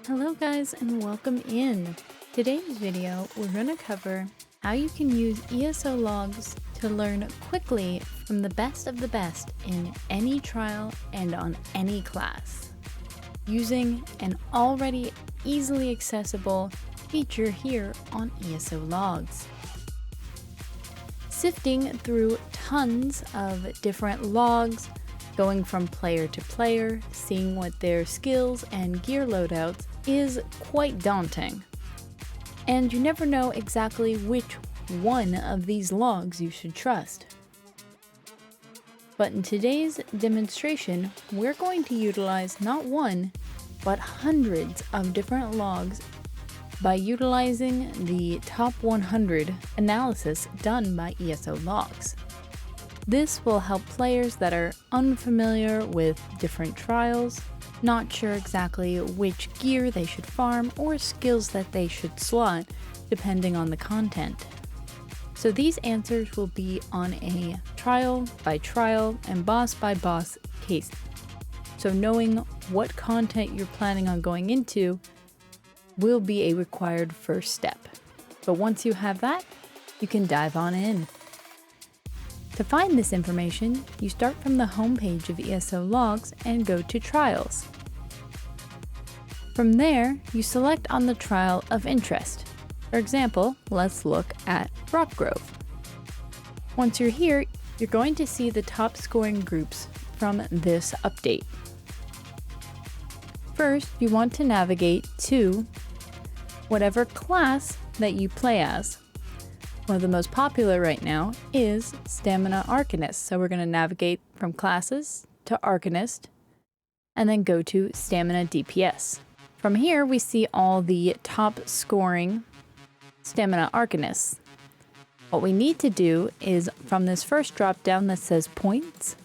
Hello guys and welcome in. Today's video we're going to cover how you can use ESO Logs to learn quickly from the best of the best in any trial and on any class, using an already easily accessible feature here on ESO Logs. Sifting through tons of different logs, going from player to player, seeing what their skills and gear loadouts is quite daunting. And you never know exactly which one of these logs you should trust. But in today's demonstration, we're going to utilize not one, but hundreds of different logs by utilizing the top 100 analysis done by ESO Logs. This will help players that are unfamiliar with different trials, not sure exactly which gear they should farm or skills that they should slot depending on the content. So these answers will be on a trial by trial and boss by boss case. So knowing what content you're planning on going into will be a required first step. But once you have that, you can dive on in. To find this information, you start from the homepage of ESO Logs and go to Trials. From there, you select on the trial of interest. For example, let's look at Rock Grove. Once you're here, you're going to see the top scoring groups from this update. First, you want to navigate to whatever class that you play as. One of the most popular right now is Stamina Arcanist. So we're going to navigate from classes to Arcanist and then go to Stamina DPS. From here, we see all the top scoring Stamina Arcanists. What we need to do is from this first drop down that says points,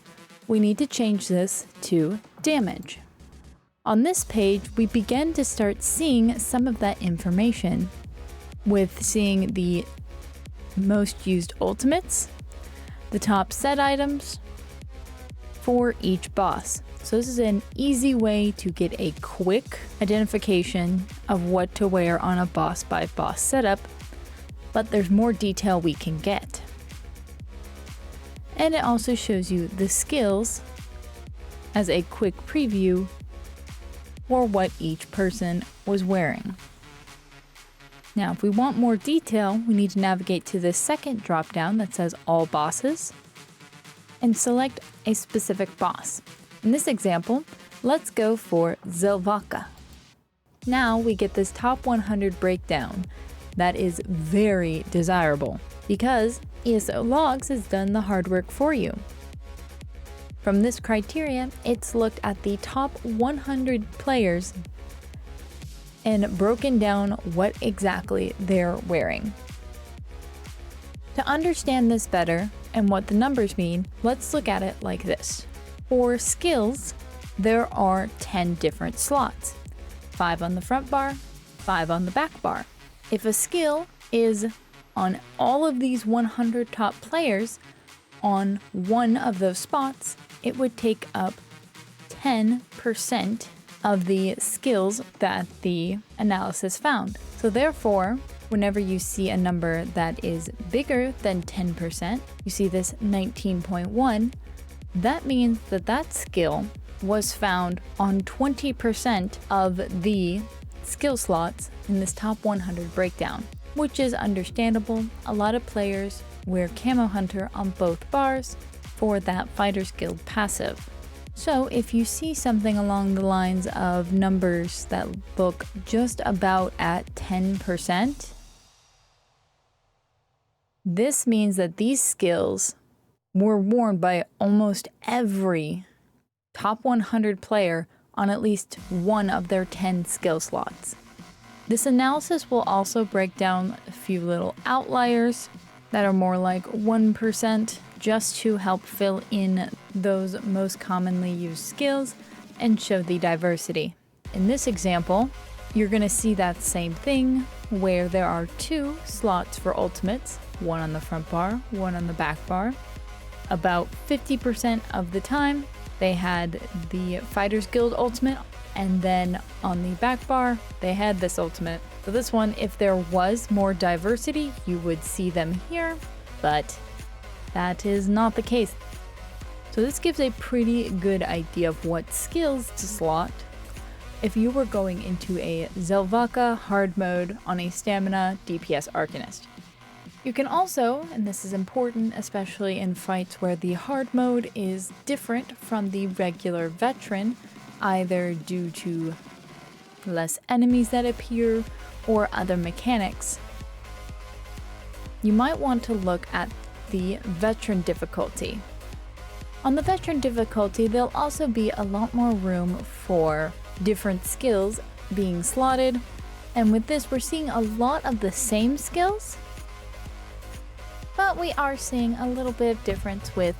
we need to change this to damage. On this page, we begin to start seeing some of that information with seeing the most used ultimates, the top set items for each boss. So this is an easy way to get a quick identification of what to wear on a boss by boss setup, but there's more detail we can get. And it also shows you the skills as a quick preview for what each person was wearing. Now, if we want more detail, we need to navigate to this second drop-down that says All Bosses and select a specific boss. In this example, let's go for Zelvaka. Now we get this top 100 breakdown that is very desirable because ESO Logs has done the hard work for you. From this criteria, it's looked at the top 100 players and broken down what exactly they're wearing. To understand this better and what the numbers mean, let's look at it like this. For skills, there are 10 different slots, 5 on the front bar, 5 on the back bar. If a skill is on all of these 100 top players on one of those spots, it would take up 10% of the skills that the analysis found. So therefore, whenever you see a number that is bigger than 10%, you see this 19.1, that means that that skill was found on 20% of the skill slots in this top 100 breakdown, which is understandable. A lot of players wear Camo Hunter on both bars for that Fighter's Guild passive. So if you see something along the lines of numbers that look just about at 10%, this means that these skills were worn by almost every top 100 player on at least one of their 10 skill slots. This analysis will also break down a few little outliers that are more like 1%, just to help fill in those most commonly used skills and show the diversity. In this example, you're going to see that same thing where there are 2 slots for ultimates, one on the front bar, one on the back bar. About 50% of the time, they had the Fighter's Guild ultimate And then on the back bar, they had this ultimate. So this one, if there was more diversity, you would see them here, but that is not the case. So this gives a pretty good idea of what skills to slot if you were going into a Zelvaka hard mode on a stamina DPS Arcanist. You can also, and this is important especially in fights where the hard mode is different from the regular veteran, either due to less enemies that appear or other mechanics, you might want to look at the veteran difficulty. On the veteran difficulty, there'll also be a lot more room for different skills being slotted, and with this we're seeing a lot of the same skills, but we are seeing a little bit of difference with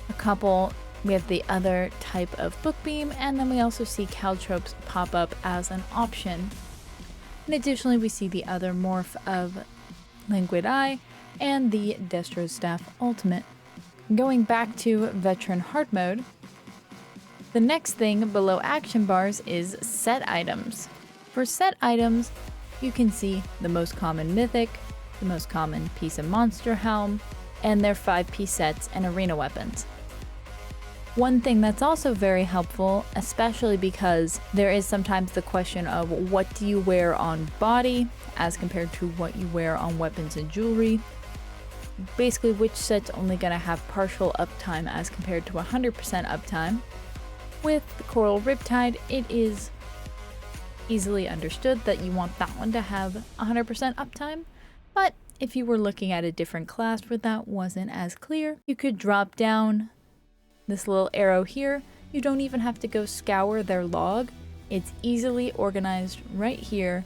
a couple. We have the other type of book beam, and then we also see caltropes pop up as an option. And additionally, we see the other morph of Liquid Eye and the Destro Staff Ultimate. Going back to Veteran Hard Mode, the next thing below action bars is set items. For set items, you can see the most common mythic, the most common piece of monster helm, and their 5-piece sets and arena weapons. One thing that's also very helpful, especially because there is sometimes the question of what do you wear on body as compared to what you wear on weapons and jewelry. Basically, which set's only going to have partial uptime as compared to 100% uptime. With the Coral Riptide, it is easily understood that you want that one to have 100% uptime, but if you were looking at a different class where that wasn't as clear, you could drop down this little arrow here. You don't even have to go scour their log. It's easily organized right here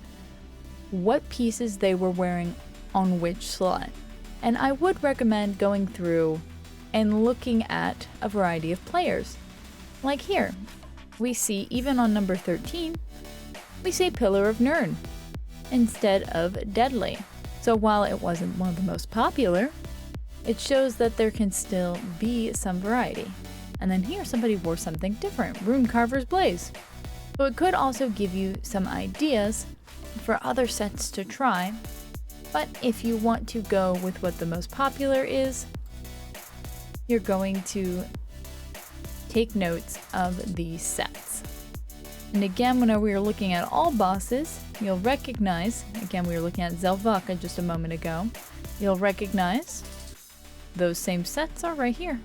what pieces they were wearing on which slot. And I would recommend going through and looking at a variety of players. Like here, we see even on number 13, we see Pillar of Nirn instead of Deadly. So while it wasn't one of the most popular, it shows that there can still be some variety. And then here somebody wore something different, Rune Carver's Blaze. So it could also give you some ideas for other sets to try, but if you want to go with what the most popular is, you're going to take notes of these sets. And again, whenever we are looking at all bosses, you'll recognize, again we were looking at Zelvaka just a moment ago, you'll recognize those same sets are right here.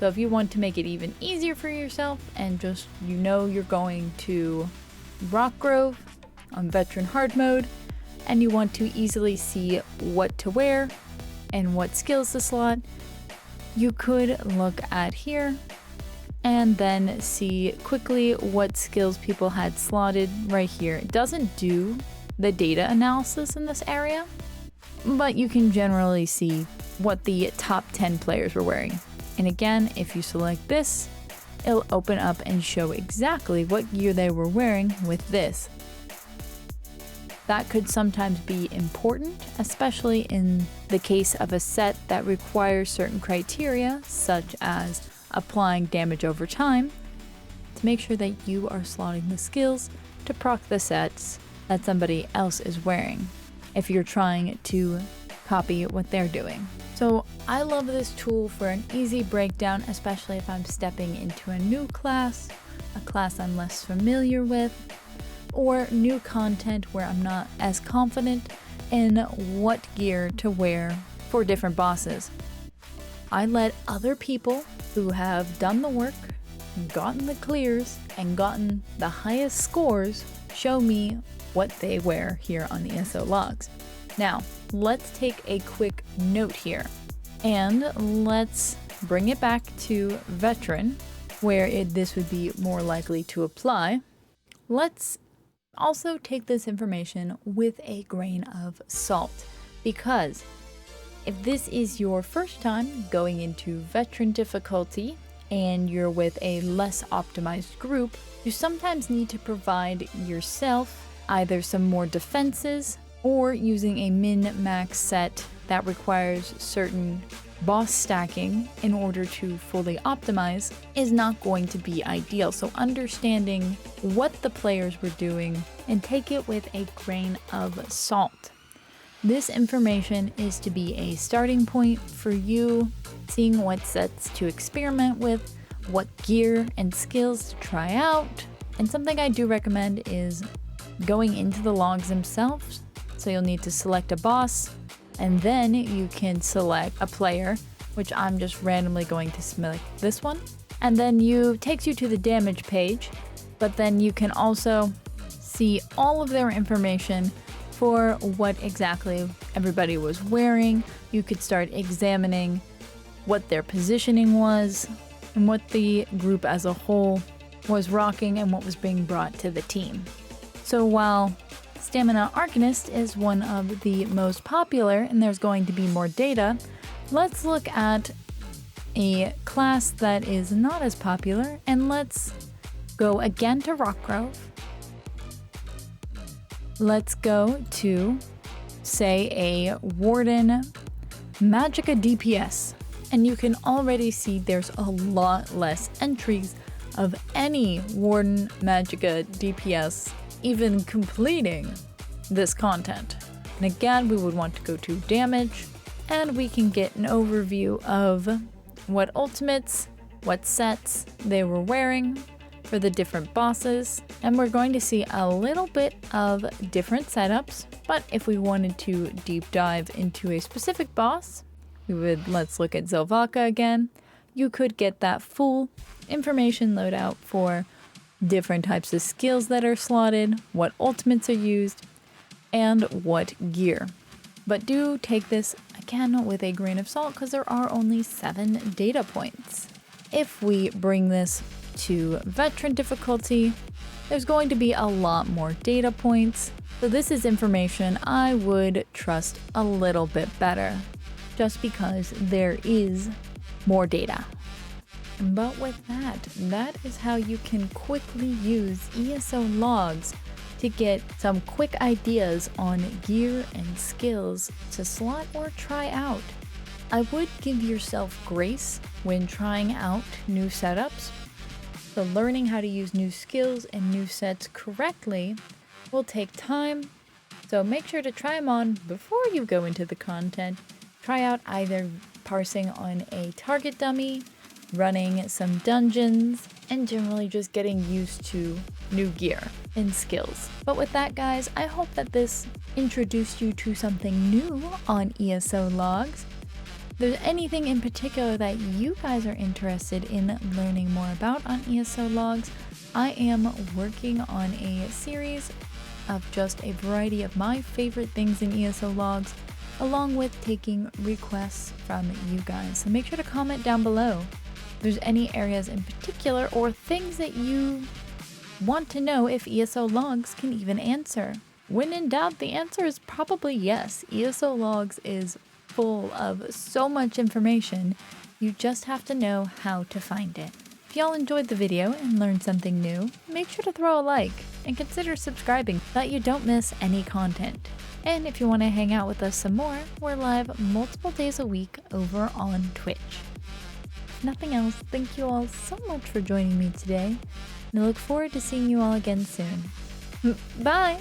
So if you want to make it even easier for yourself and just you're going to Rockgrove on Veteran Hard Mode, and you want to easily see what to wear and what skills to slot, you could look at here and then see quickly what skills people had slotted right here. It doesn't do the data analysis in this area, but you can generally see what the top 10 players were wearing. And again, if you select this, it'll open up and show exactly what gear they were wearing with this. That could sometimes be important, especially in the case of a set that requires certain criteria, such as applying damage over time, to make sure that you are slotting the skills to proc the sets that somebody else is wearing, if you're trying to copy what they're doing. So I love this tool for an easy breakdown, especially if I'm stepping into a new class, a class I'm less familiar with, or new content where I'm not as confident in what gear to wear for different bosses. I let other people who have done the work, gotten the clears, and gotten the highest scores show me what they wear here on the ESO Logs. Now, let's take a quick note here, and let's bring it back to Veteran, where this would be more likely to apply. Let's also take this information with a grain of salt, because if this is your first time going into Veteran difficulty and you're with a less optimized group, you sometimes need to provide yourself either some more defenses or using a min-max set that requires certain boss stacking in order to fully optimize is not going to be ideal. So understanding what the players were doing and take it with a grain of salt. This information is to be a starting point for you, seeing what sets to experiment with, what gear and skills to try out. And something I do recommend is going into the logs themselves. So you'll need to select a boss, and then you can select a player, which I'm just randomly going to select this one. And then takes you to the damage page, but then you can also see all of their information for what exactly everybody was wearing. You could start examining what their positioning was and what the group as a whole was rocking and what was being brought to the team. So while Stamina Arcanist is one of the most popular and there's going to be more data, let's look at a class that is not as popular, and let's go again to Rockgrove. Let's go to, say, a Warden Magicka DPS, and you can already see there's a lot less entries of any Warden Magicka DPS even completing this content. And again, we would want to go to damage, and we can get an overview of what ultimates, what sets they were wearing for the different bosses, and we're going to see a little bit of different setups. But if we wanted to deep dive into a specific boss, let's look at Zelvaka again. You could get that full information loadout for different types of skills that are slotted, what ultimates are used, and what gear. But do take this again with a grain of salt because there are only 7 data points. If we bring this to veteran difficulty, there's going to be a lot more data points. So this is information I would trust a little bit better just because there is more data. But with that is how you can quickly use ESO Logs to get some quick ideas on gear and skills to slot or try out. I would give yourself grace when trying out new setups. So learning how to use new skills and new sets correctly will take time. So make sure to try them on before you go into the content. Try out either parsing on a target dummy, running some dungeons, and generally just getting used to new gear and skills. But with that, guys, I hope that this introduced you to something new on ESO Logs. If there's anything in particular that you guys are interested in learning more about on ESO Logs, I am working on a series of just a variety of my favorite things in ESO Logs, along with taking requests from you guys. So make sure to comment down below if there's any areas in particular or things that you want to know if ESO Logs can even answer. When in doubt, the answer is probably yes. ESO Logs is full of so much information, you just have to know how to find it. If y'all enjoyed the video and learned something new, make sure to throw a like and consider subscribing so that you don't miss any content. And if you want to hang out with us some more, we're live multiple days a week over on Twitch. If nothing else, thank you all so much for joining me today, and I look forward to seeing you all again soon. Bye!